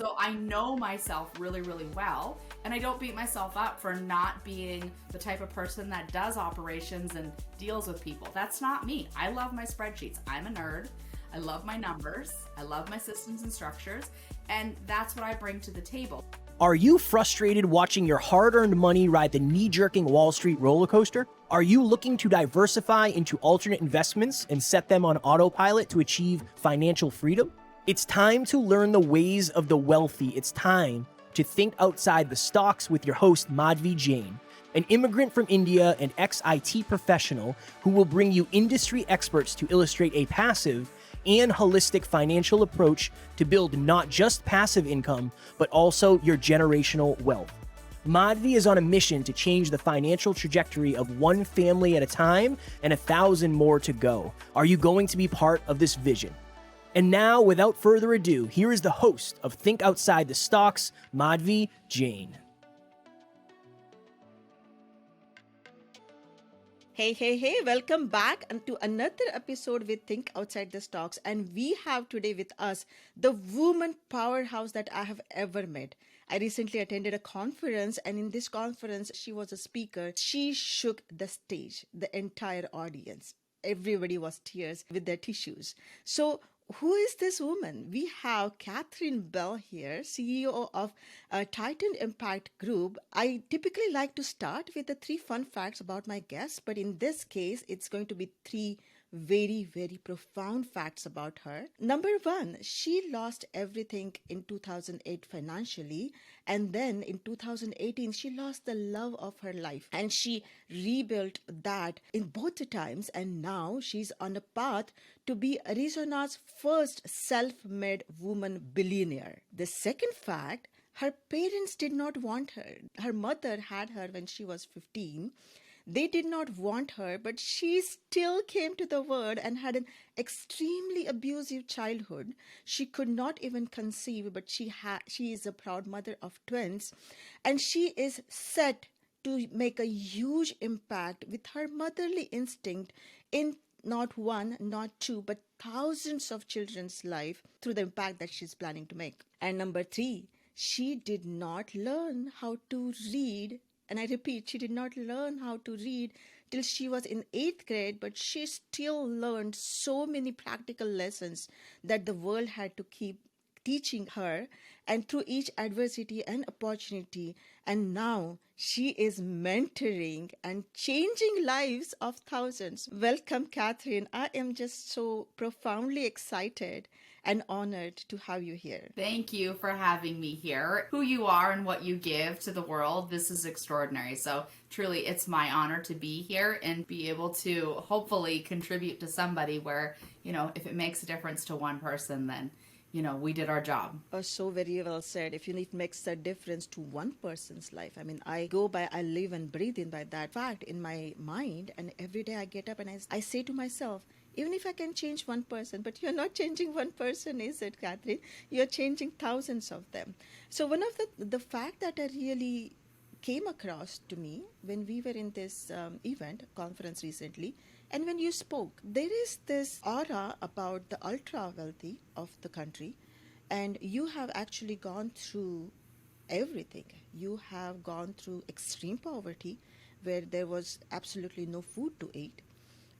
So I know myself really, really well, and I don't beat myself up for not being the type of person that does operations and deals with people. That's not me. I love my spreadsheets. I'm a nerd. I love my numbers. I love my systems and structures, and that's what I bring to the table. Are you frustrated watching your hard-earned money ride the knee-jerking Wall Street roller coaster? Are you looking to diversify into alternate investments and set them on autopilot to achieve financial freedom? It's time to learn the ways of the wealthy. It's time to think outside the stocks with your host, Madhavi Jain, an immigrant from India and ex-IT professional who will bring you industry experts to illustrate a passive and holistic financial approach to build not just passive income, but also your generational wealth. Madhavi is on a mission to change the financial trajectory of one family at a time and 1,000 more to go. Are you going to be part of this vision? And now, without further ado, here is the host of Think Outside the Stocks, Madhavi Jain. Hey, welcome back and to another episode with Think Outside the Stocks. And we have today with us the woman powerhouse that I have ever met. I recently attended a conference, and in this conference, she was a speaker. She shook the stage, the entire audience. Everybody was tears with their tissues. So who is this woman? We have Catherine Bell here, CEO of Titan Impact Group. I typically like to start with the 3 fun facts about my guests, but in this case, it's going to be 3 very, very profound facts about her. Number 1, she lost everything in 2008 financially, and then in 2018, she lost the love of her life, and she rebuilt that in both the times, and now she's on a path to be Arizona's first self-made woman billionaire. The second fact, her parents did not want her. Her mother had her when she was 15. They did not want her, but she still came to the world and had an extremely abusive childhood. She could not even conceive, but she is a proud mother of twins, and she is set to make a huge impact with her motherly instinct in not 1, not 2, but thousands of children's life through the impact that she's planning to make. And number 3, she did not learn how to read. And I repeat, she did not learn how to read till she was in 8th grade, but she still learned so many practical lessons that the world had to keep teaching her, and through each adversity and opportunity. And now she is mentoring and changing lives of thousands. Welcome, Catherine. I am just so profoundly excited and honored to have you here. Thank you for having me here. Who you are and what you give to the world, this is extraordinary. So truly, it's my honor to be here and be able to hopefully contribute to somebody where, if it makes a difference to one person, then we did our job. Oh, so very well said. If it makes a difference to one person's life. I mean, I live and breathe in by that fact in my mind. And every day I get up and I say to myself, even if I can change one person, but you're not changing one person, is it, Catherine? You're changing thousands of them. So one of the fact that I really came across to me when we were in this conference recently, and when you spoke, there is this aura about the ultra wealthy of the country, and you have actually gone through everything. You have gone through extreme poverty, where there was absolutely no food to eat,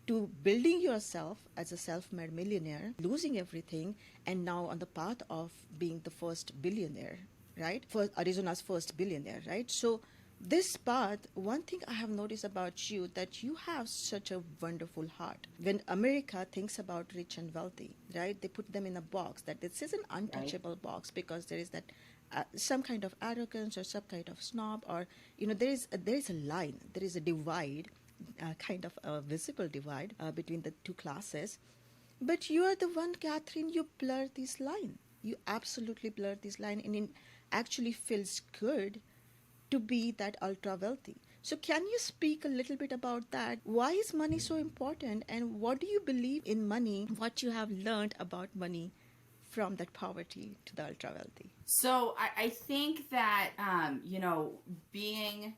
to building yourself as a self-made millionaire, losing everything, and now on the path of being the first billionaire, right? For Arizona's first billionaire, right? So this path, one thing I have noticed about you, that you have such a wonderful heart. When America thinks about rich and wealthy, right, they put them in a box that this is an untouchable box, because there is that some kind of arrogance or some kind of snob, or there is a line, there is a divide, kind of a visible divide between the two classes. But you are the one, Catherine, you blur this line. You absolutely blur this line, and it actually feels good to be that ultra wealthy. So can you speak a little bit about that? Why is money so important, and what do you believe in money, what you have learned about money from that poverty to the ultra wealthy? So I think that, being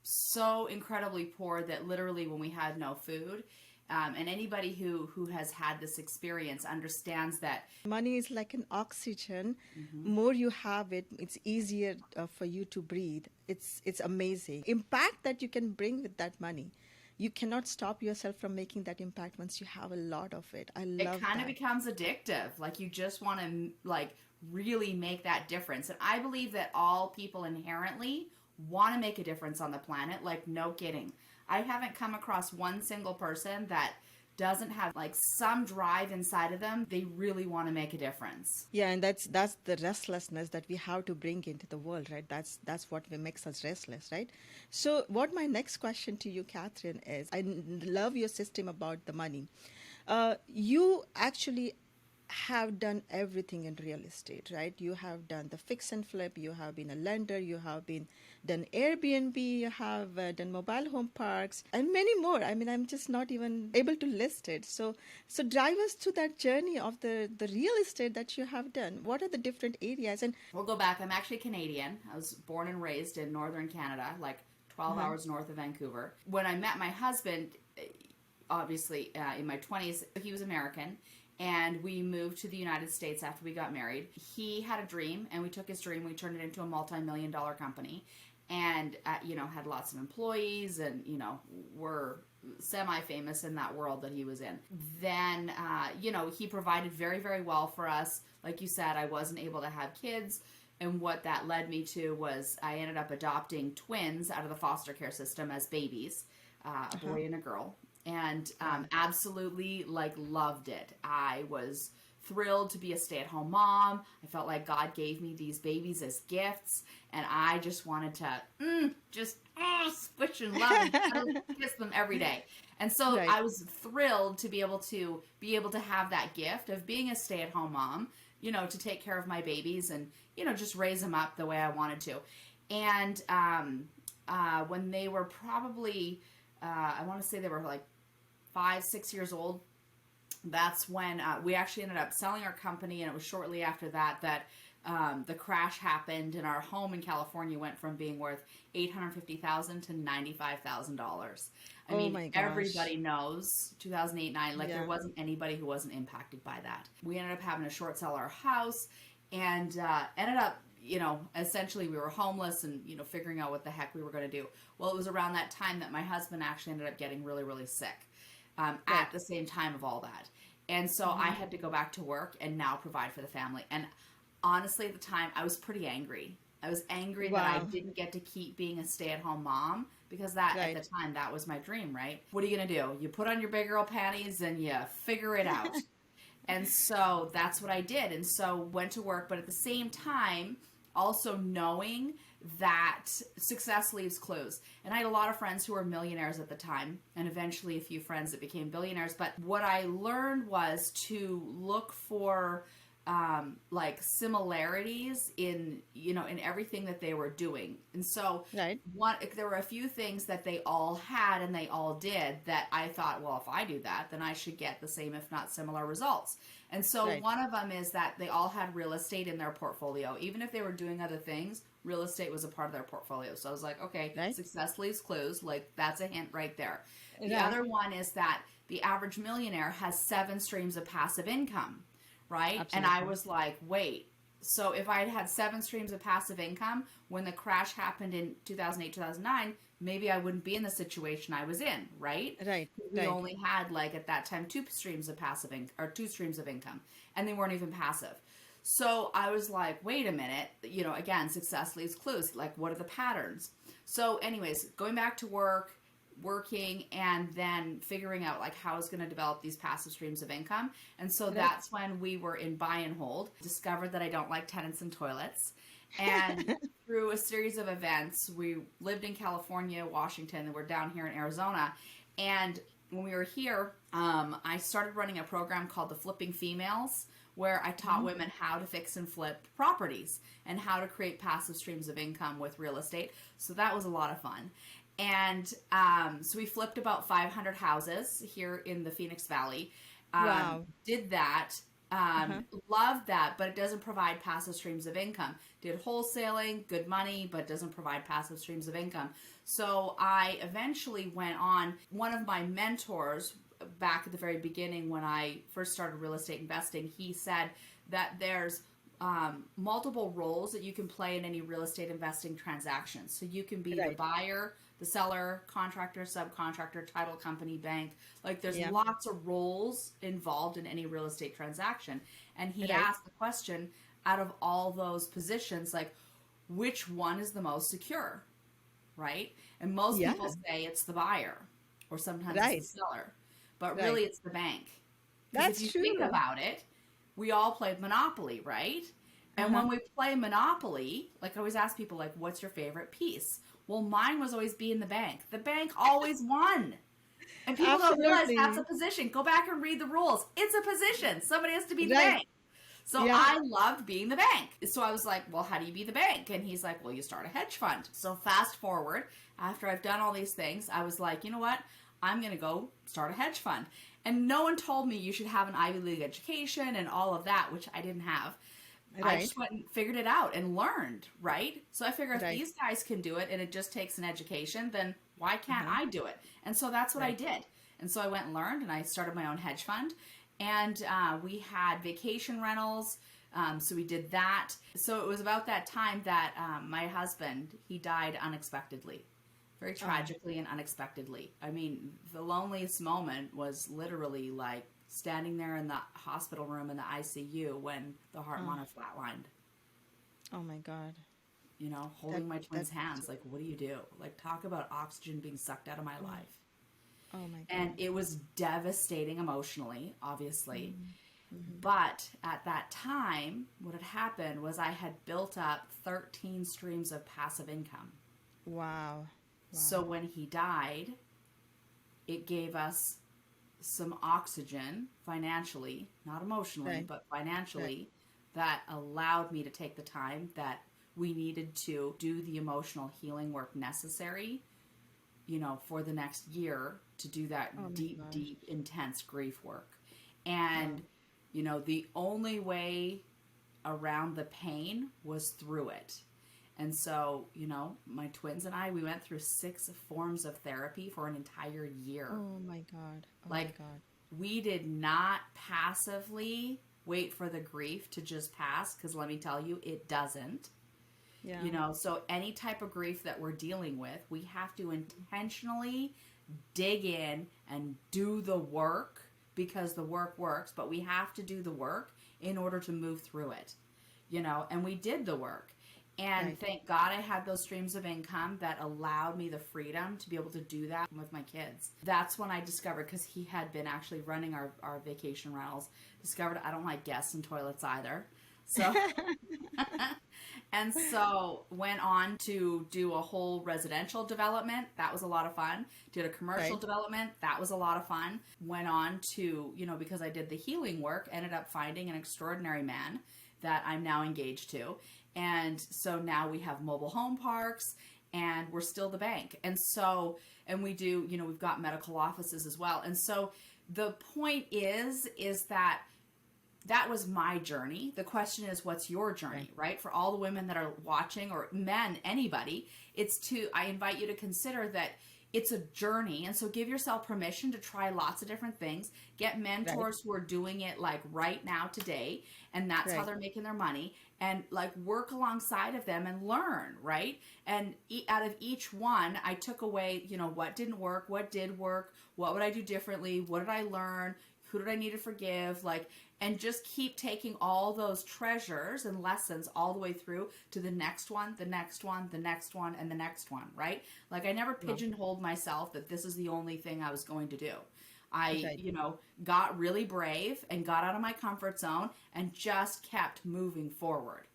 so incredibly poor that literally when we had no food, And anybody who has had this experience understands that. Money is like an oxygen. More you have it, it's easier for you to breathe. It's amazing. Impact that you can bring with that money. You cannot stop yourself from making that impact once you have a lot of it. I It love kind of that. becomes addictive. Like you just want to like really make that difference. And I believe that all people inherently want to make a difference on the planet. Like no kidding. I haven't come across one single person that doesn't have like some drive inside of them. They really want to make a difference. Yeah, and that's the restlessness that we have to bring into the world, right? That's what makes us restless, right? So, what my next question to you, Catherine, is: love your system about the money. You actually have done everything in real estate, right? You have done the fix and flip, you have been a lender, you have been done Airbnb, you have done mobile home parks, and many more. I mean, I'm just not even able to list it. So drive us through that journey of the real estate that you have done. What are the different areas? And We'll go back. I'm actually Canadian. I was born and raised in northern Canada, like 12 hours north of Vancouver. When I met my husband, obviously in my 20s, he was American. And we moved to the United States after we got married. He had a dream, and we took his dream. We turned it into a multi-million-dollar company, and had lots of employees, and were semi-famous in that world that he was in. Then, he provided very, very well for us. Like you said, I wasn't able to have kids, and what that led me to was I ended up adopting twins out of the foster care system as babies, a boy and a girl. And absolutely loved it. I was thrilled to be a stay-at-home mom. I felt like God gave me these babies as gifts, and I just wanted to squish and love and kiss them every day. And so Right. I was thrilled to be able to have that gift of being a stay-at-home mom, to take care of my babies and just raise them up the way I wanted to. And when they were probably I want to say they were like 5-6 years old. That's when we actually ended up selling our company, and it was shortly after that the crash happened, and our home in California went from being worth $850,000 to $95,000. I Oh mean, my gosh. everybody knows 2008-9. Like Yeah. there wasn't anybody who wasn't impacted by that. We ended up having to short sell our house, and ended up. Essentially we were homeless and, figuring out what the heck we were going to do. Well, it was around that time that my husband actually ended up getting really, really sick at the same time of all that. And so I had to go back to work and now provide for the family. And honestly, at the time, I was pretty angry. I was angry that I Wow. didn't get to keep being a stay-at-home mom because that Right. at the time, that was my dream, right? What are you going to do? You put on your big girl panties and you figure it out. And so that's what I did. And so went to work, but at the same time, also knowing that success leaves clues. And I had a lot of friends who were millionaires at the time, and eventually a few friends that became billionaires. But what I learned was to look for similarities in everything that they were doing. And so Right. there were a few things that they all had and they all did that I thought, well, if I do that, then I should get the same, if not similar results. And so Right. one of them is that they all had real estate in their portfolio. Even if they were doing other things, real estate was a part of their portfolio. So I was like, okay, Right. success leaves clues. Like that's a hint right there. The Right. other one is that the average millionaire has 7 streams of passive income, right? And I Absolutely. was like, wait, so if I had 7 streams of passive income, when the crash happened in 2008, 2009, maybe I wouldn't be in the situation I was in, right? Right. We Right. only had at that time 2 streams of passive income, or 2 streams of income, and they weren't even passive. So I was like, wait a minute, again, success leaves clues. Like, what are the patterns? So anyways, going back to working, and then figuring out how I was going to develop these passive streams of income. And so that's when we were in buy and hold, discovered that I don't like tenants and toilets. And through a series of events, we lived in California, Washington, and we're down here in Arizona. And when we were here, I started running a program called the Flipping Females, where I taught women how to fix and flip properties and how to create passive streams of income with real estate. So that was a lot of fun. And so we flipped about 500 houses here in the Phoenix Valley. Wow. Did that. Loved that, but it doesn't provide passive streams of income. Did wholesaling, good money, but doesn't provide passive streams of income. So I eventually went on. One of my mentors back at the very beginning when I first started real estate investing, he said that there's multiple roles that you can play in any real estate investing transaction. So you can be the buyer, the seller, contractor, subcontractor, title company, bank. Like there's lots of roles involved in any real estate transaction. And he asked the question, out of all those positions, like which one is the most secure, right? And most people say it's the buyer, or sometimes it's the seller, but really it's the bank. That's if you true. think about it, we all played Monopoly, right? And when we play Monopoly, like I always ask people, like, what's your favorite piece? Well, mine was always being the bank. The bank always won. And people don't realize that's a position. Go back and read the rules. It's a position. Somebody has to be the bank. So I loved being the bank. So I was like, well, how do you be the bank? And he's like, well, you start a hedge fund. So fast forward, after I've done all these things, I was like, you know what? I'm going to go start a hedge fund. And no one told me you should have an Ivy League education and all of that, which I didn't have. I just went and figured it out and learned, right? So I figured if these guys can do it and it just takes an education, then why can't I do it? And so that's what I did. And so I went and learned, and I started my own hedge fund. And we had vacation rentals, so we did that. So it was about that time that my husband, he died unexpectedly. Very tragically and unexpectedly. I mean, the loneliest moment was literally like standing there in the hospital room in the ICU when the heart monitor flatlined. Oh my God. You know, holding my twins' hands. Like, what do you do? Like, talk about oxygen being sucked out of my life. Oh my God. And it was devastating emotionally, obviously. But at that time, what had happened was I had built up 13 streams of passive income. Wow. So when he died, it gave us some oxygen financially, not emotionally, but financially, that allowed me to take the time that we needed to do the emotional healing work necessary, you know, for the next year to do that deep, intense grief work. And, you know, the only way around the pain was through it. And so, you know, my twins and I, we went through 6 forms of therapy for an entire year. Oh my God. My God. We did not passively wait for the grief to just pass, because let me tell you, it doesn't. Yeah. You know, so any type of grief that we're dealing with, we have to intentionally dig in and do the work, because the work works, but we have to do the work in order to move through it, you know, and we did the work. And thank God I had those streams of income that allowed me the freedom to be able to do that with my kids. That's when I discovered, because he had been actually running our vacation rentals, discovered I don't like guests and toilets either. So, and so went on to do a whole residential development. That was a lot of fun. Did a commercial development. That was a lot of fun. Went on to, you know, because I did the healing work, ended up finding an extraordinary man that I'm now engaged to. And so now we have mobile home parks, and we're still the bank. And so, and we do, you know, we've got medical offices as well. And so the point is that was my journey. The question is, what's your journey, right? For all the women that are watching, or men, anybody, I invite you to consider that it's a journey. And so give yourself permission to try lots of different things. Get mentors who are doing it like right now, today. And that's how they're making their money. And like work alongside of them and learn, right? And out of each one, I took away, you know, what didn't work, what did work, what would I do differently, what did I learn, who did I need to forgive, like, and just keep taking all those treasures and lessons all the way through to the next one, the next one, the next one, and the next one, right? Like I never pigeonholed myself that this is the only thing I was going to do. I, you know, got really brave and got out of my comfort zone and just kept moving forward,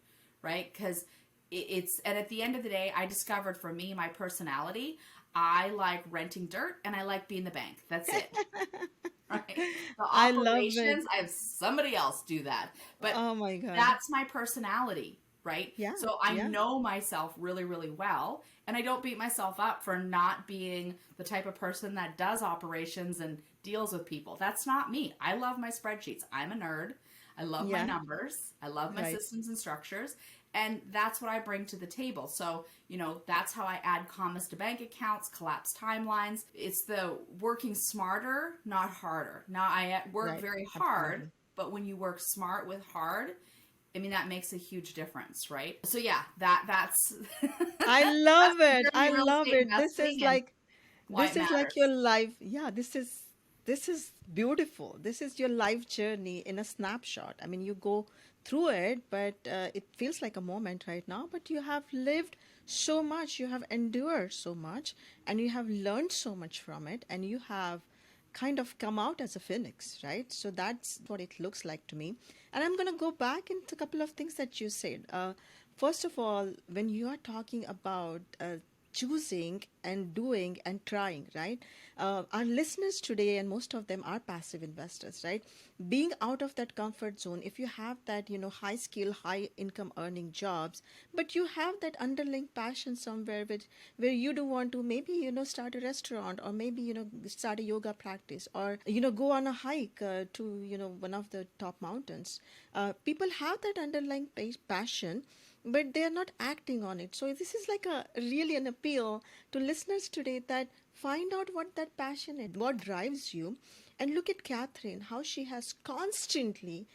right? Because and at the end of the day, I discovered for me, my personality, I like renting dirt and I like being the bank. That's it. Right? The operations, I have somebody else do that. But oh my God, that's my personality, right? Yeah. So I know myself really, really well. And I don't beat myself up for not being the type of person that does operations and deals with people. That's not me. I love my spreadsheets. I'm a nerd. I love my Yeah. numbers. I love my Right. systems and structures. And that's what I bring to the table. So, that's how I add commas to bank accounts, collapse timelines. It's the working smarter, not harder. Now, I work Right. very hard, Absolutely. but when you work smart with hard, I mean, that makes a huge difference, right? So yeah, that's I that's love the it. I journey of real love estate it. investing and why This it is like your matters. life. Yeah, this is beautiful. This is your life journey in a snapshot. I mean, you go through it, but it feels like a moment right now, but you have lived so much, you have endured so much, and you have learned so much from it, and you have kind of come out as a phoenix, right? So that's what it looks like to me. And I'm going to go back into a couple of things that you said. First of all, when you are talking about choosing and doing and trying, right? Our listeners today, and most of them are passive investors, right? Being out of that comfort zone, if you have that, high skill, high income earning jobs, but you have that underlying passion somewhere where you do want to maybe, start a restaurant, or maybe, start a yoga practice, or, go on a hike to, one of the top mountains. People have that underlying passion, but they are not acting on it. So this is like a really an appeal to listeners today, that find out what that passion is, what drives you. And look at Catherine, how she has constantly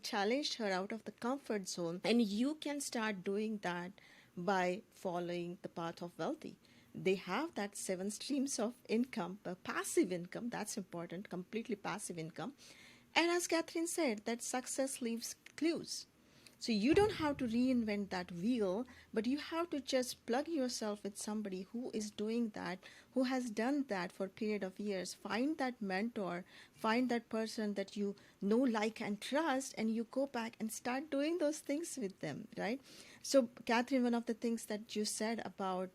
challenged her out of the comfort zone. And you can start doing that by following the path of wealthy. They have that 7 streams of income, passive income, that's important, completely passive income. And as Catherine said, that success leaves clues. So you don't have to reinvent that wheel, but you have to just plug yourself with somebody who is doing that, who has done that for a period of years. Find that mentor, find that person that you know, like, and trust, and you go back and start doing those things with them, right? So, Catherine, one of the things that you said about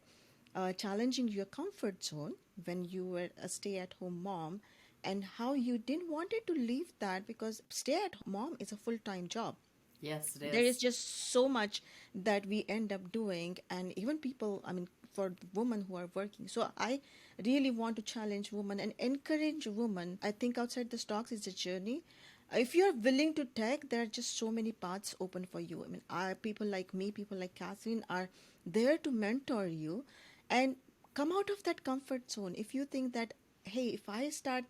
challenging your comfort zone when you were a stay-at-home mom, and how you didn't wanted to leave that, because stay-at-home mom is a full-time job. Yes, it There is is. just so much that we end up doing, and even people, I mean, for women who are working. So I really want to challenge women and encourage women. I think outside the stocks is a journey. If you're willing to take, there are just so many paths open for you. I mean, people like me, people like Catherine are there to mentor you and come out of that comfort zone. If you think that, hey, if I start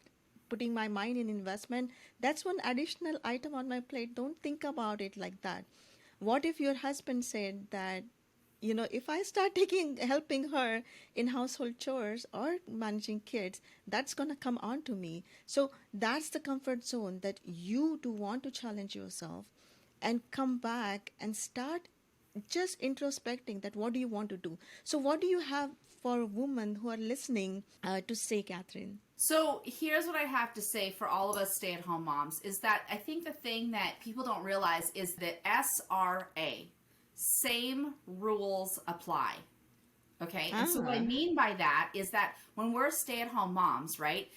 putting my mind in investment, that's one additional item on my plate. Don't think about it like that. What if your husband said that, if I start taking helping her in household chores or managing kids, that's going to come on to me. So that's the comfort zone that you do want to challenge yourself and come back and start just introspecting that what do you want to do. So what do you have for women who are listening to say, Catherine? So here's what I have to say for all of us stay-at-home moms is that I think the thing that people don't realize is that SRA, same rules apply. Okay. And so what I Ah, mean by that is that when we're stay-at-home moms, right,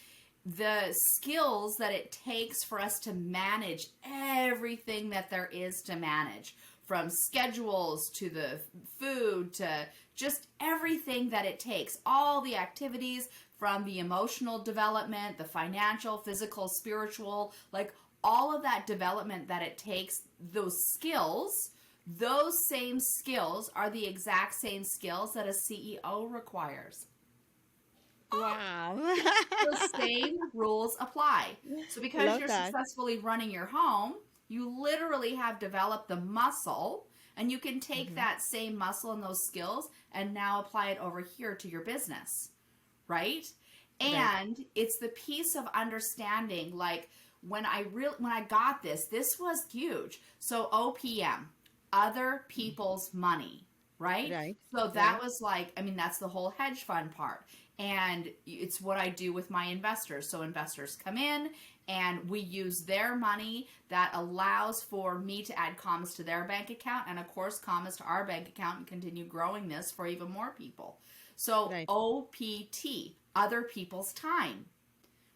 the skills that it takes for us to manage everything that there is to manage, from schedules to the food to just everything that it takes, all the activities, from the emotional development, the financial, physical, spiritual, like all of that development that it takes, those same skills are the exact same skills that a CEO requires. wow. The same rules apply. So because Love you're that. successfully running your home, you literally have developed the muscle, and you can take Mhm. that same muscle and those skills and now apply it over here to your business, right? Right. And it's the piece of understanding, like when I got this was huge. So OPM, other people's money, right? Right. So that Right. was like, I mean, that's the whole hedge fund part. And it's what I do with my investors. So investors come in and we use their money that allows for me to add commas to their bank account, and of course commas to our bank account, and continue growing this for even more people. So Right. OPT, other people's time,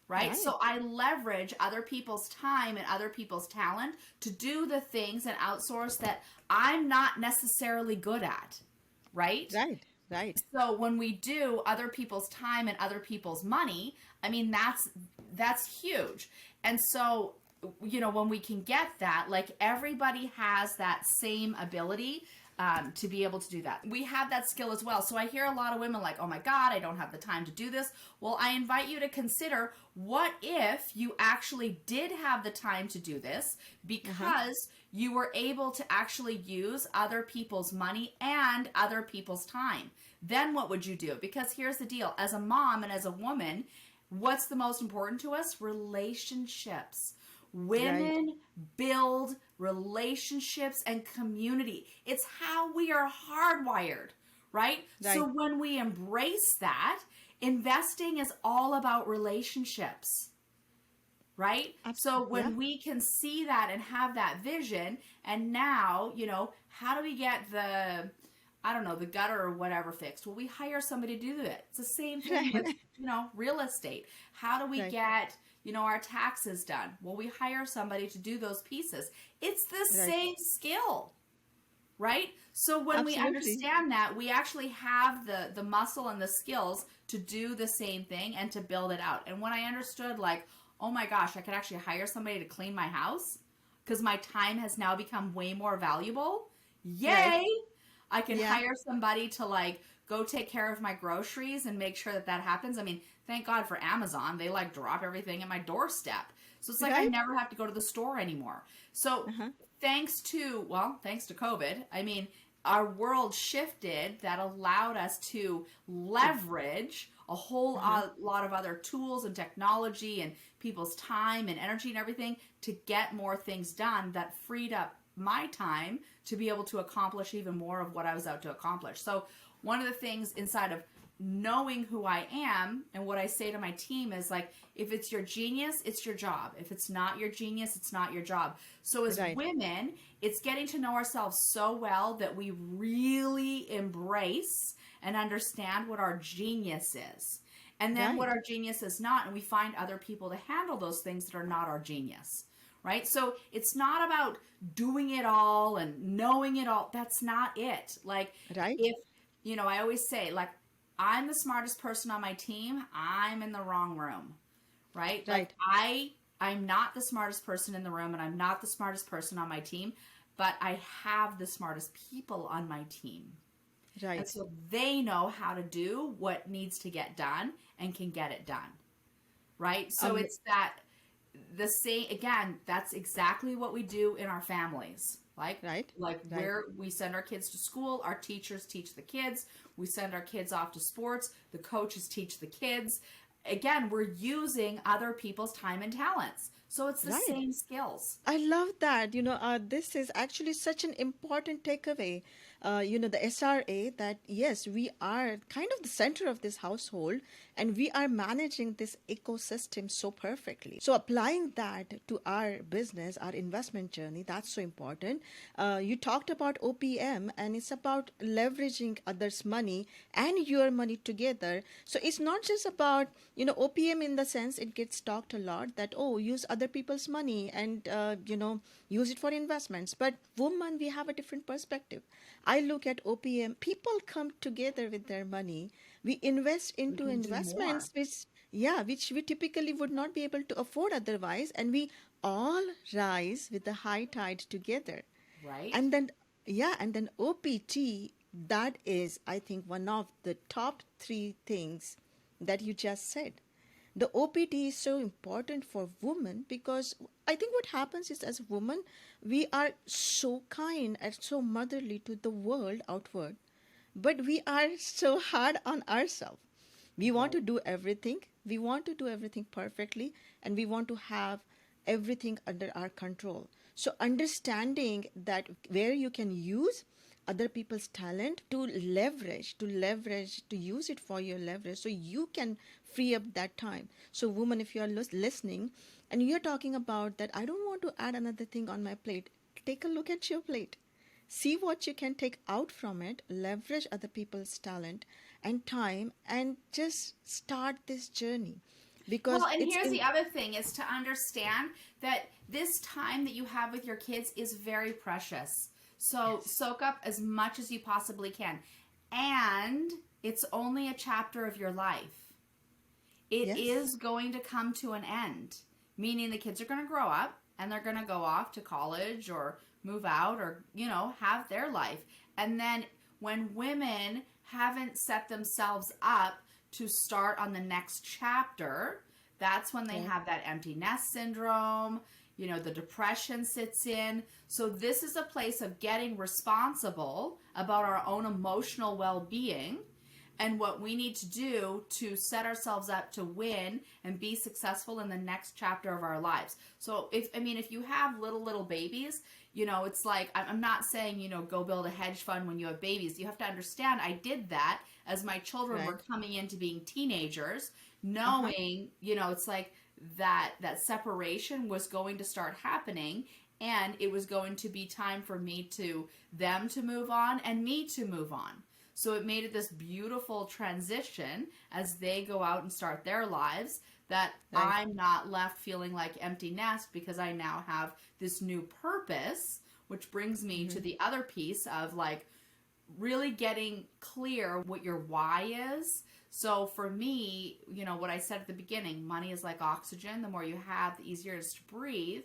right? Right. So I leverage other people's time and other people's talent to do the things and outsource that I'm not necessarily good at, right? Right. Right. So when we do other people's time and other people's money, I mean that's huge. And so when we can get that, like everybody has that same ability to be able to do that. We have that skill as well. So I hear a lot of women like, oh my God, I don't have the time to do this. Well, I invite you to consider, what if you actually did have the time to do this because you were able to actually use other people's money and other people's time? Then what would you do? Because here's the deal. As a mom and as a woman, what's the most important to us? Relationships. Women build relationships and community. It's how we are hardwired, right? So when we embrace that, investing is all about relationships, right? So when we can see that and have that vision, and now, how do we get the gutter or whatever fixed? Well, we hire somebody to do it. It's the same thing with, real estate. How do we get, our taxes done? Well, we hire somebody to do those pieces. It's the same skill, right? So when we understand that, we actually have the muscle and the skills to do the same thing and to build it out. And when I understood, like, oh my gosh, I could actually hire somebody to clean my house because my time has now become way more valuable. Yay! I can hire somebody to like go take care of my groceries and make sure that happens. I mean, thank God for Amazon. They like drop everything at my doorstep. So it's like I never have to go to the store anymore. So thanks to COVID, I mean, our world shifted that allowed us to leverage a whole lot of other tools and technology and people's time and energy and everything to get more things done that freed up my time to be able to accomplish even more of what I was out to accomplish. So one of the things inside of knowing who I am and what I say to my team is like, if it's your genius, it's your job. If it's not your genius, it's not your job. So as women, it's getting to know ourselves so well that we really embrace and understand what our genius is. And then what our genius is not, and we find other people to handle those things that are not our genius. Right? So it's not about doing it all and knowing it all. That's not it. Like, if, I always say, like, I'm the smartest person on my team, I'm in the wrong room. Right? Like, I'm not the smartest person in the room, and I'm not the smartest person on my team, but I have the smartest people on my team. Right. And so they know how to do what needs to get done and can get it done. Right? So it's that the same, again, that's exactly what we do in our families. Where we send our kids to school, our teachers teach the kids, we send our kids off to sports, the coaches teach the kids. Again, we're using other people's time and talents. So it's the same skills. I love that. This is actually such an important takeaway. The SRA, that yes, we are kind of the center of this household and we are managing this ecosystem so perfectly. So applying that to our business, our investment journey, that's so important. You talked about OPM, and it's about leveraging others' money and your money together. So it's not just about, OPM in the sense it gets talked a lot that, use other people's money and, use it for investments. But women, we have a different perspective. I look at OPM, people come together with their money. We invest into investments which we typically would not be able to afford otherwise, and we all rise with the high tide together. Right. And then OPT, that is, I think, one of the top 3 things that you just said. The OPT is so important for women because I think what happens is, as a woman, we are so kind and so motherly to the world outward, but we are so hard on ourselves. We want to do everything. We want to do everything perfectly, and we want to have everything under our control. So understanding that where you can use other people's talent to use it for your leverage, so you can free up that time. So woman, if you are listening and you're talking about that, I don't want to add another thing on my plate, take a look at your plate. See what you can take out from it, leverage other people's talent and time, and just start this journey. Because here's the other thing is to understand that this time that you have with your kids is very precious. So soak up as much as you possibly can. And it's only a chapter of your life. It is going to come to an end, meaning the kids are going to grow up. and they're going to go off to college or move out or, have their life. And then when women haven't set themselves up to start on the next chapter, that's when they have that empty nest syndrome, the depression sits in. So this is a place of getting responsible about our own emotional well-being and what we need to do to set ourselves up to win and be successful in the next chapter of our lives. So if you have little babies, it's like, I'm not saying, go build a hedge fund when you have babies. You have to understand, I did that as my children were coming into being teenagers, knowing, it's like that separation was going to start happening, and it was going to be time for them to move on and me to move on. So it made it this beautiful transition as they go out and start their lives, that I'm not left feeling like empty nest, because I now have this new purpose, which brings me to the other piece of like really getting clear what your why is. So for me, what I said at the beginning, money is like oxygen. The more you have, the easier it is to breathe.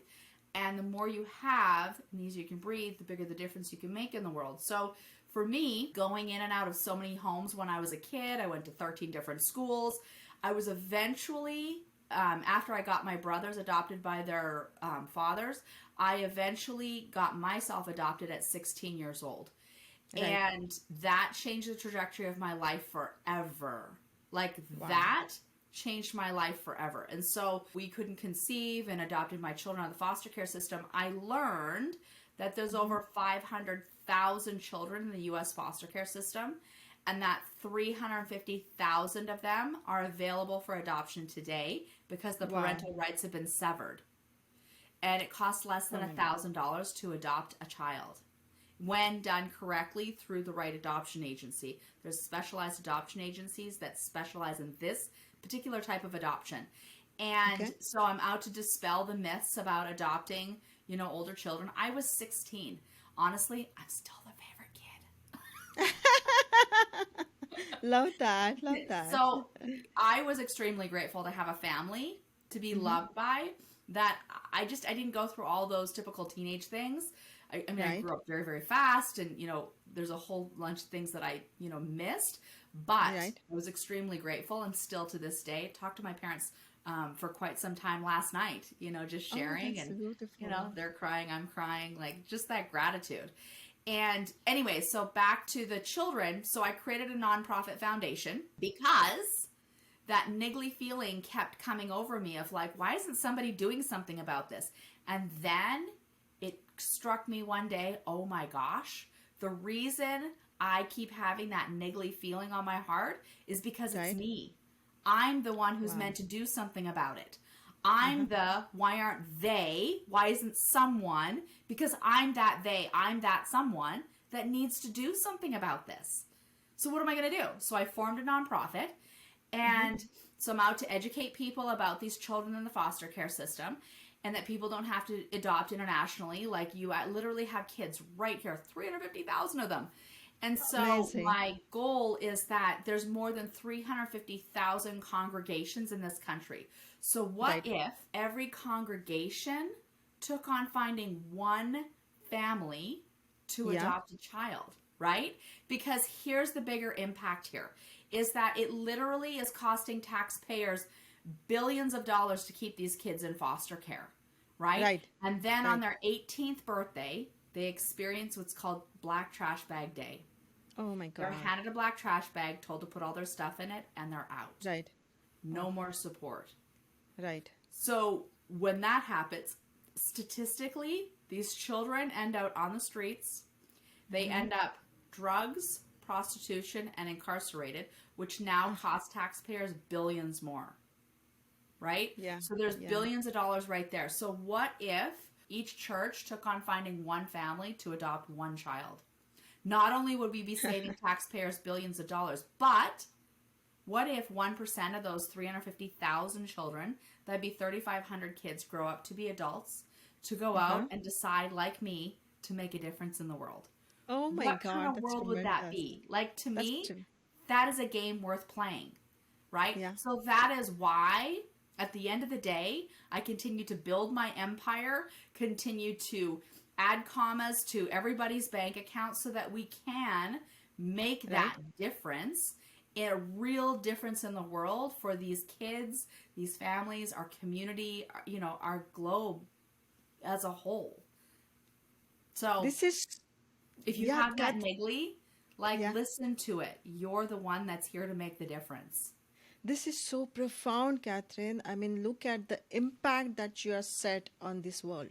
And the more you have, and the easier you can breathe, the bigger the difference you can make in the world. So for me, going in and out of so many homes when I was a kid, I went to 13 different schools. I was eventually, after I got my brothers adopted by their fathers, I eventually got myself adopted at 16 years old. Right. And that changed the trajectory of my life forever. Like that changed my life forever. And so we couldn't conceive and adopted my children out of the foster care system. I learned that there's over 500,000 children in the U.S. foster care system, and that 350,000 of them are available for adoption today because the parental rights have been severed. And it costs less than $1,000 to adopt a child when done correctly through the right adoption agency. There's specialized adoption agencies that specialize in this particular type of adoption. And so I'm out to dispel the myths about adopting, older children. I was 16. Honestly, I'm still the favorite kid. Love that. So I was extremely grateful to have a family to be loved by, that I didn't go through all those typical teenage things. I grew up very, very fast, and, there's a whole bunch of things that I, missed, but I was extremely grateful, and still to this day, talked to my parents for quite some time last night, just sharing, and, beautiful. They're crying, I'm crying, like just that gratitude. And anyway, so back to the children. So I created a nonprofit foundation because that niggly feeling kept coming over me of like, why isn't somebody doing something about this? And then it struck me one day, oh my gosh, the reason I keep having that niggly feeling on my heart is because it's me. I'm the one who's meant to do something about it. I'm why aren't they? Why isn't someone? Because I'm that someone that needs to do something about this. So what am I going to do? So I formed a nonprofit, and so I'm out to educate people about these children in the foster care system, and that people don't have to adopt internationally. Like you literally have kids right here, 350,000 of them. And so my goal is that there's more than 350,000 congregations in this country. So what if every congregation took on finding one family to adopt a child, right? Because here's the bigger impact here, is that it literally is costing taxpayers billions of dollars to keep these kids in foster care, right? And then on their 18th birthday, they experience what's called Black Trash Bag Day. Oh my God. They're handed a black trash bag, told to put all their stuff in it, and they're out. No more support. So when that happens, statistically, these children end out on the streets. They end up drugs, prostitution, and incarcerated, which now cost taxpayers billions more. Right? So there's billions of dollars right there. So what if each church took on finding one family to adopt one child? Not only would we be saving taxpayers billions of dollars, but what if 1% of those 350,000 children, that'd be 3,500 kids, grow up to be adults, to go out and decide, like me, to make a difference in the world? Oh my God. What kind of world would that be? Like, to me, that is a game worth playing, right? So that is why At the end of the day, I continue to build my empire, continue to add commas to everybody's bank account so that we can make that difference, a real difference in the world for these kids, these families, our community, our globe as a whole. So This is, if you yeah, have that Kath, niggly, listen to it. You're the one that's here to make the difference. this is so profound, Catherine. I mean, look at the impact that you are set on this world.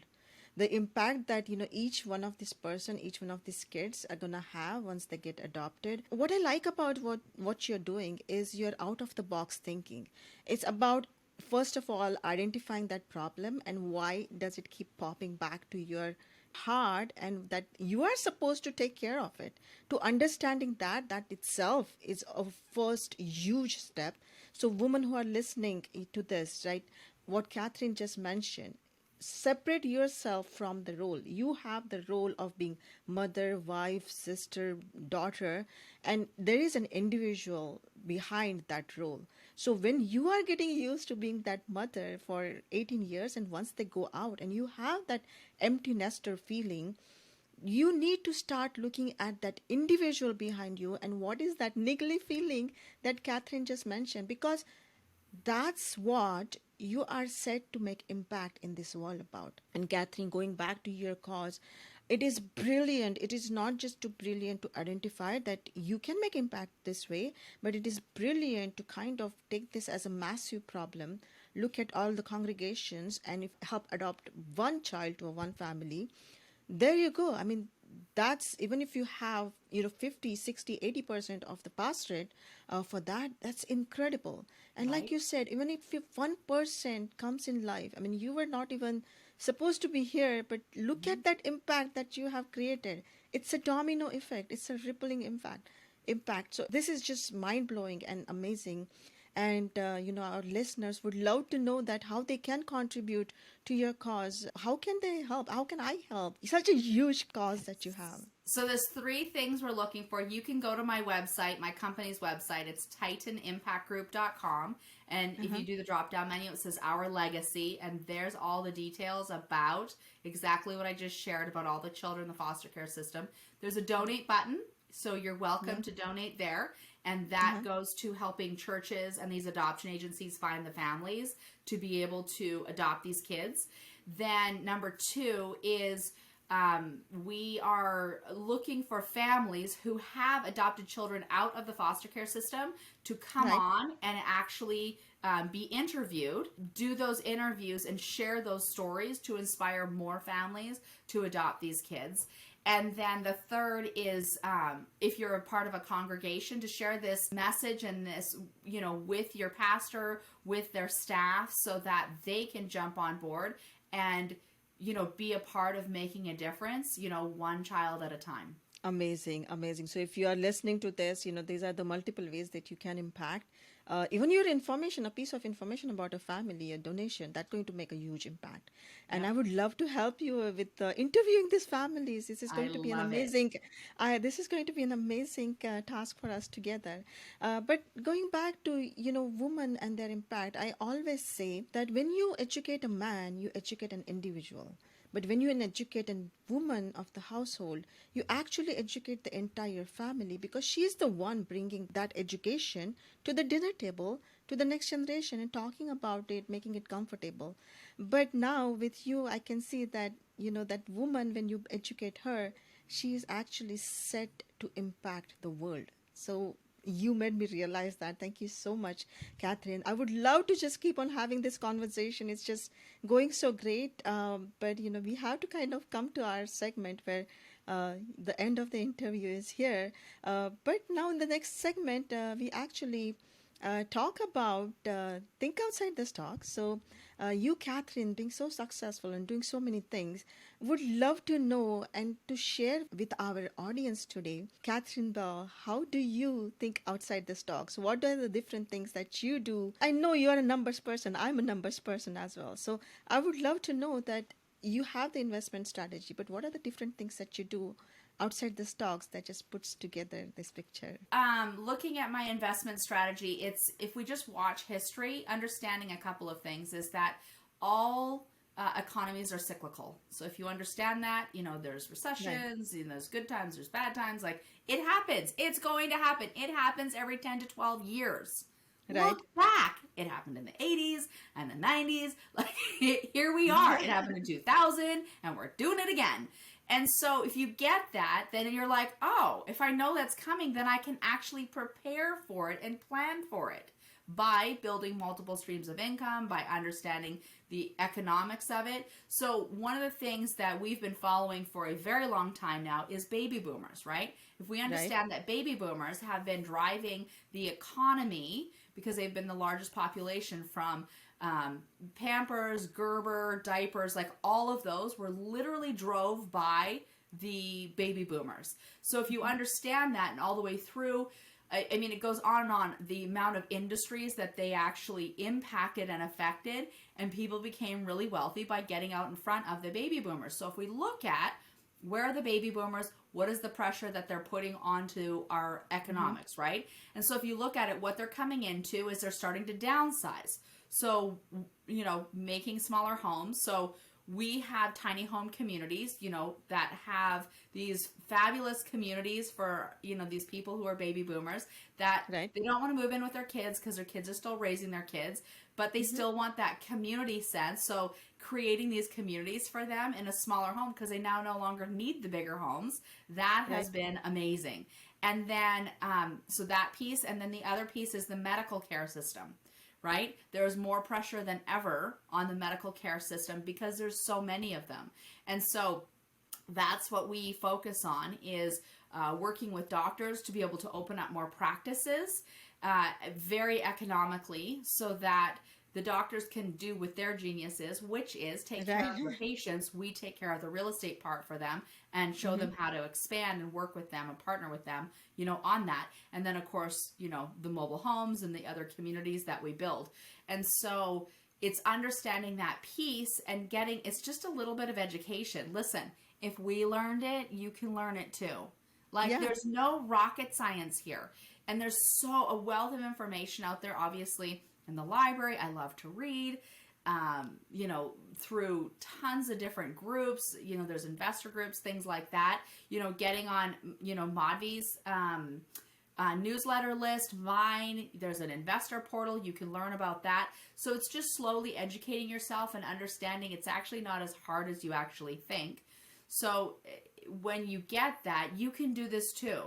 The impact that, each one of this person, each one of these kids are gonna have once they get adopted. What I like about what you're doing is you're out of the box thinking. It's about, first of all, identifying that problem and why does it keep popping back to your heart, and that you are supposed to take care of it. To understanding that itself is a first huge step. So women who are listening to this, right, what Catherine just mentioned, separate yourself from the role. You have the role of being mother, wife, sister, daughter, and there is an individual behind that role. So when you are getting used to being that mother for 18 years, and once they go out and you have that empty nester feeling, you need to start looking at that individual behind you and what is that niggly feeling that Catherine just mentioned, because that's what you are set to make impact in this world about. And Catherine, going back to your cause, it is brilliant. It is not just too brilliant to identify that you can make impact this way, but it is brilliant to kind of take this as a massive problem, look at all the congregations and help adopt one child to one family. There you go. I mean, that's, even if you have 50, 60, 80% of the pastorate for that, that's incredible. And like you said, even if 1% comes in life, I mean, you were not even supposed to be here, but look at that impact that you have created. It's a domino effect. It's a rippling impact. So this is just mind blowing and amazing. And our listeners would love to know that how they can contribute to your cause. How can they help? How can I help? It's such a huge cause that you have. So there's 3 things we're looking for. You can go to my website, my company's website. It's titanimpactgroup.com. And if you do the drop-down menu, it says Our Legacy. And there's all the details about exactly what I just shared about all the children in the foster care system. There's a donate button, so you're welcome to donate there. And that goes to helping churches and these adoption agencies find the families to be able to adopt these kids. Then number 2 is we are looking for families who have adopted children out of the foster care system to come on and actually be interviewed, do those interviews and share those stories to inspire more families to adopt these kids. And then the third is if you're a part of a congregation, to share this message and this, with your pastor, with their staff, so that they can jump on board and, be a part of making a difference, one child at a time. Amazing, amazing. So if you are listening to this, these are the multiple ways that you can impact. Even your information, a piece of information about a family, a donation, that's going to make a huge impact. And I would love to help you with interviewing these families. This is going to be an amazing. This is going to be an amazing task for us together. But going back to women and their impact, I always say that when you educate a man, you educate an individual. But when you educate a woman of the household, you actually educate the entire family, because she is the one bringing that education to the dinner table, to the next generation, and talking about it, making it comfortable. But now with you, I can see that, that woman, when you educate her, she is actually set to impact the world. So you made me realize that. Thank you so much, Catherine. I would love to just keep on having this conversation. It's just going so great. But, we have to kind of come to our segment where the end of the interview is here. But now in the next segment, we actually talk about think outside the stock. So you, Catherine, being so successful and doing so many things, would love to know and to share with our audience today. Catherine Bell, how do you think outside the stocks? What are the different things that you do? I know you are a numbers person. I'm a numbers person as well. So I would love to know that you have the investment strategy, but what are the different things that you do outside the stocks that just puts together this picture? Looking at my investment strategy, it's if we just watch history, understanding a couple of things is that all economies are cyclical. So if you understand that, there's recessions, there's good times, there's bad times. Like it happens. It's going to happen. It happens every 10 to 12 years. Right. Look back. It happened in the 80s and the 90s. Like here we are. It happened in 2000 and we're doing it again. And so if you get that, then you're like, oh, if I know that's coming, then I can actually prepare for it and plan for it by building multiple streams of income, by understanding the economics of it. So one of the things that we've been following for a very long time now is baby boomers, right? If we understand that baby boomers have been driving the economy because they've been the largest population from Pampers, Gerber, diapers, like all of those were literally drove by the baby boomers. So if you understand that and all the way through, I mean, it goes on and on, the amount of industries that they actually impacted and affected, and people became really wealthy by getting out in front of the baby boomers. So if we look at where are the baby boomers, what is the pressure that they're putting onto our economics, right? And so if you look at it, what they're coming into is they're starting to downsize. So, making smaller homes. So we have tiny home communities, that have these fabulous communities for, these people who are baby boomers that they don't want to move in with their kids because their kids are still raising their kids, but they still want that community sense. So creating these communities for them in a smaller home because they now no longer need the bigger homes. That has been amazing. And then, so that piece, and then the other piece is the medical care system. Right? There's more pressure than ever on the medical care system because there's so many of them. And so that's what we focus on is working with doctors to be able to open up more practices very economically so that the doctors can do what their genius is, which is take care of the patients. We take care of the real estate part for them and show them how to expand and work with them and partner with them, on that. And then, of course, the mobile homes and the other communities that we build. And so it's understanding that piece and it's just a little bit of education. Listen, if we learned it, you can learn it too. There's no rocket science here. And there's a wealth of information out there, obviously, in the library. I love to read, through tons of different groups, there's investor groups, things like that, getting on, Madhavi's newsletter list, mine, there's an investor portal, you can learn about that. So it's just slowly educating yourself and understanding it's actually not as hard as you actually think. So when you get that, you can do this too,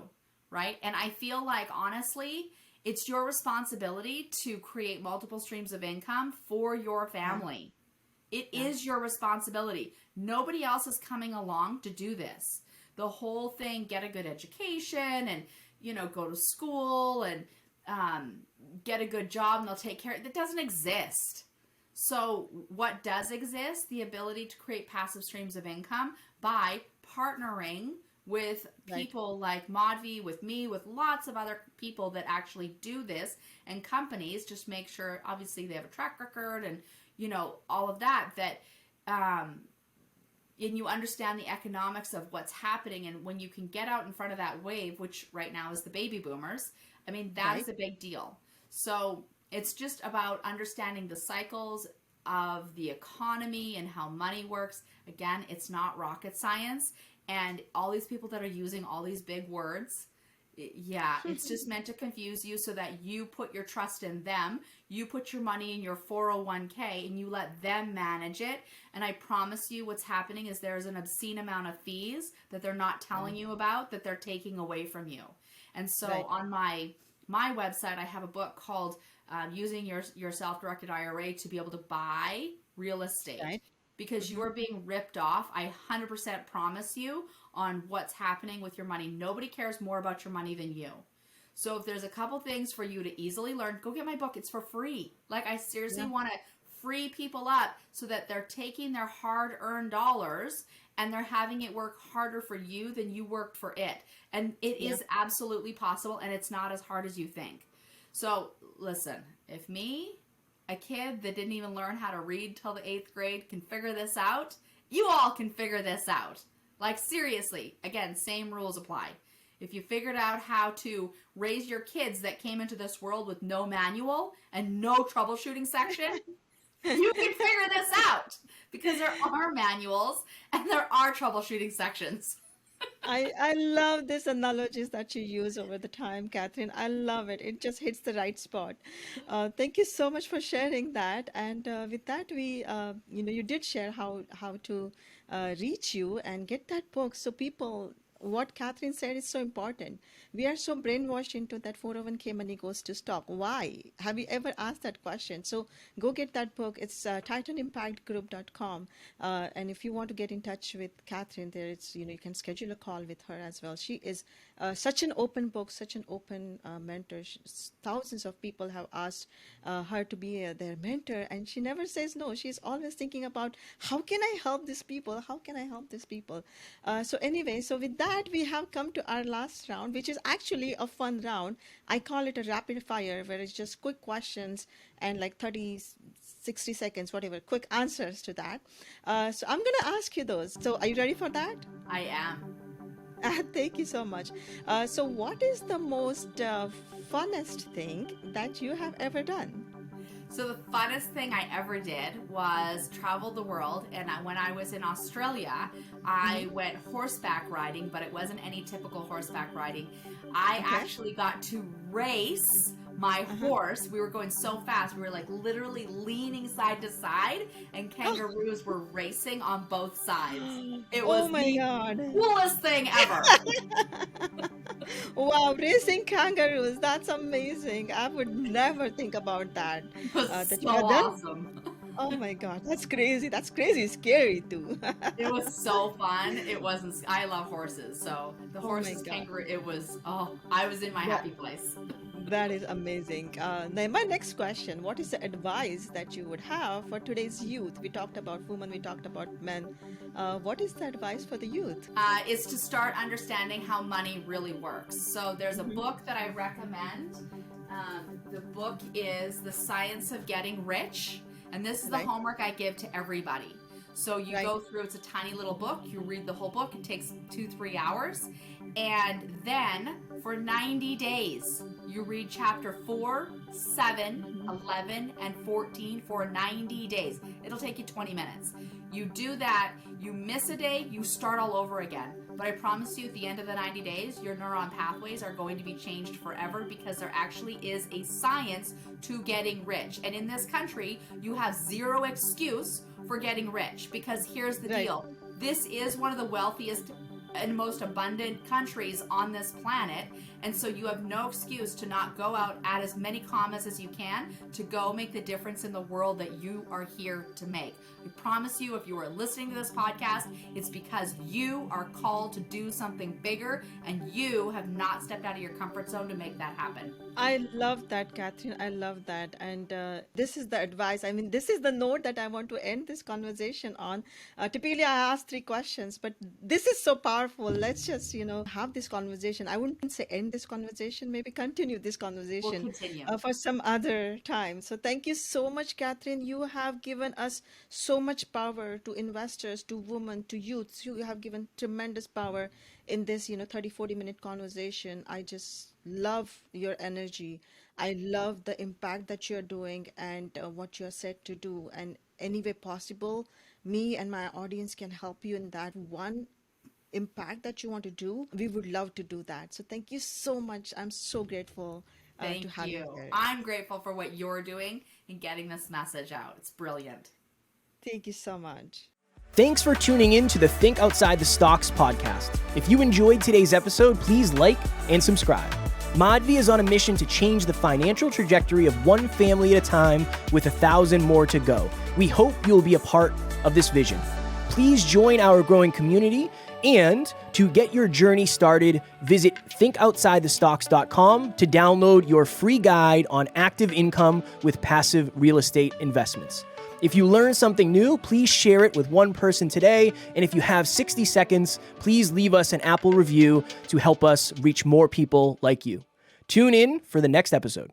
right? And I feel like, honestly, it's your responsibility to create multiple streams of income for your family. It is your responsibility. Nobody else is coming along to do this. The whole thing, get a good education and, go to school and get a good job and they'll take care of it. That doesn't exist. So what does exist? The ability to create passive streams of income by partnering with people like Madhavi, with me, with lots of other people that actually do this, and companies just make sure, obviously, they have a track record and, all of that, and you understand the economics of what's happening. And when you can get out in front of that wave, which right now is the baby boomers, I mean, that is a big deal. So it's just about understanding the cycles of the economy and how money works. Again, it's not rocket science. And all these people that are using all these big words, it's just meant to confuse you so that you put your trust in them. You put your money in your 401k and you let them manage it. And I promise you what's happening is there's an obscene amount of fees that they're not telling you about that they're taking away from you. And so on my website, I have a book called Using Your Self-Directed IRA to be able to buy real estate. Because you are being ripped off. I 100% promise you on what's happening with your money. Nobody cares more about your money than you. So if there's a couple things for you to easily learn, go get my book. It's for free. I seriously want to free people up so that they're taking their hard-earned dollars and they're having it work harder for you than you worked for it. And it is absolutely possible, and it's not as hard as you think. So listen, if me, a kid that didn't even learn how to read till the 8th grade, can figure this out, you all can figure this out. Like seriously, again, same rules apply. If you figured out how to raise your kids that came into this world with no manual and no troubleshooting section, you can figure this out because there are manuals and there are troubleshooting sections. I love these analogies that you use over the time, Catherine. I love it. It just hits the right spot. Thank you so much for sharing that. And with that, you did share how to reach you and get that book. So people, what Catherine said is so important. We are so brainwashed into that 401k money goes to stock. Why? Have you ever asked that question? So go get that book. It's titanimpactgroup.com. And if you want to get in touch with Catherine, there it's, you can schedule a call with her as well. She is such an open book, such an open mentor. Thousands of people have asked her to be their mentor, and she never says no. She's always thinking about how can I help these people? How can I help these people? So anyway, so with that, we have come to our last round, which is actually a fun round. I call it a rapid fire, where it's just quick questions and like 30, 60 seconds, whatever, quick answers to that. So I'm going to ask you those. So are you ready for that? I am. Thank you so much. So what is the most funnest thing that you have ever done? So the funnest thing I ever did was travel the world, and when I was in Australia, I went horseback riding, but it wasn't any typical horseback riding. I actually got to race my horse. We were going so fast. We were like literally leaning side to side, and kangaroos were racing on both sides. It was the coolest thing ever. Wow, racing kangaroos. That's amazing. I would never think about that. It was That so you had done. awesome. Oh my God, that's crazy. That's crazy. Scary too. It was so fun. It wasn't. I love horses, so the Oh my horses, God. kangaroo. It was. Oh, I was in my Yeah. happy place. That is amazing. Now, my next question, what is the advice that you would have for today's youth? We talked about women, we talked about men. What is the advice for the youth? Is to start understanding how money really works. So there's a book that I recommend. The book is The Science of Getting Rich. And this is the Right. homework I give to everybody. So you Right. go through, it's a tiny little book. You read the whole book. It takes 2-3 hours. And then for 90 days, you read chapter 4, 7, 11, and 14 for 90 days. It'll take you 20 minutes. You do that, you miss a day, you start all over again. But I promise you, at the end of the 90 days, your neuron pathways are going to be changed forever, because there actually is a science to getting rich. And in this country, you have zero excuse for getting rich, because here's the Right. deal. This is one of the wealthiest and most abundant countries on this planet, and so you have no excuse to not go out, add as many commas as you can to go make the difference in the world that you are here to make. I promise you, if you are listening to this podcast, it's because you are called to do something bigger, and you have not stepped out of your comfort zone to make that happen. I love that, Catherine. I love that. And this is the advice. I mean, this is the note that I want to end this conversation on. Typically, I ask 3 questions, but this is so powerful. Let's just, have this conversation. I wouldn't say end this conversation, maybe continue this We'll conversation continue. for some other time. So thank you so much, Catherine. You have given us so much power to investors, to women, to youths. You have given tremendous power in this, 30, 40-minute conversation. I just love your energy. I love the impact that you're doing and what you're set to do. And any way possible, me and my audience can help you in that one impact that you want to do. We would love to do that. So thank you so much. I'm so grateful to Thank have you you. here. I'm grateful for what you're doing and getting this message out. It's brilliant. Thank you so much. Thanks for tuning in to the Think Outside the Stocks podcast. If you enjoyed today's episode, please like and subscribe. Madhavi is on a mission to change the financial trajectory of one family at a time, with 1,000 more to go. We hope you'll be a part of this vision. Please join our growing community, and to get your journey started, visit thinkoutsidethestocks.com to download your free guide on active income with passive real estate investments. If you learned something new, please share it with one person today. And if you have 60 seconds, please leave us an Apple review to help us reach more people like you. Tune in for the next episode.